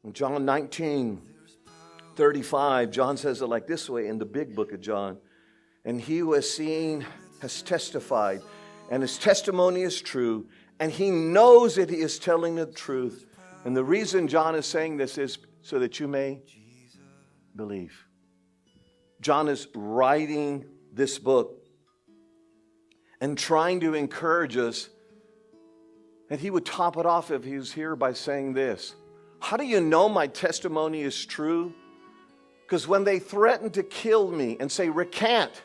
In John 19:35, John says it like this way in the big book of John. And he who has seen has testified, and his testimony is true, and he knows that he is telling the truth. And the reason John is saying this is so that you may believe. John is writing this book and trying to encourage us. And he would top it off if he was here by saying this. How do you know my testimony is true? Because when they threaten to kill me and say, recant,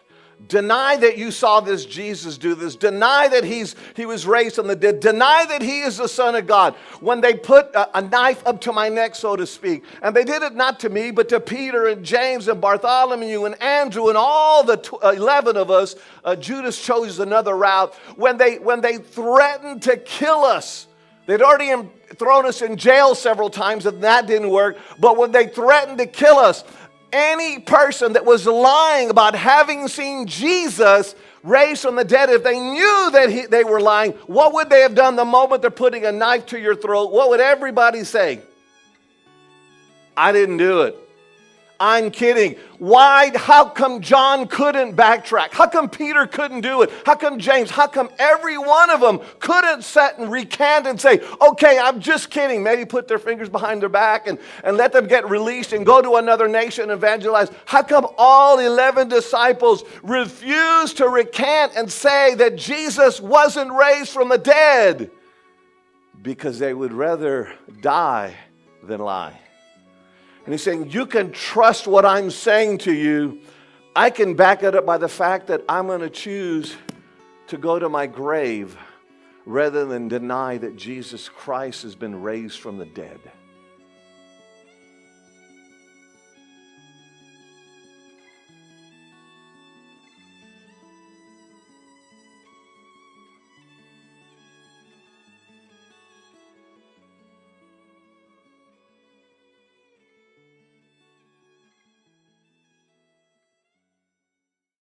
deny that you saw this Jesus do this, deny that he was raised from the dead, deny that he is the Son of God. When they put a knife up to my neck, so to speak, and they did it not to me, but to Peter and James and Bartholomew and Andrew and all the 11 of us, Judas chose another route. When they threatened to kill us, they'd already thrown us in jail several times and that didn't work, but when they threatened to kill us, any person that was lying about having seen Jesus raised from the dead, if they knew that they were lying, what would they have done the moment they're putting a knife to your throat? What would everybody say? I didn't do it. I'm kidding. Why? How come John couldn't backtrack? How come Peter couldn't do it? How come James? How come every one of them couldn't sit and recant and say, okay, I'm just kidding. Maybe put their fingers behind their back and let them get released and go to another nation and evangelize. How come all 11 disciples refused to recant and say that Jesus wasn't raised from the dead? Because they would rather die than lie. And he's saying, you can trust what I'm saying to you. I can back it up by the fact that I'm going to choose to go to my grave rather than deny that Jesus Christ has been raised from the dead.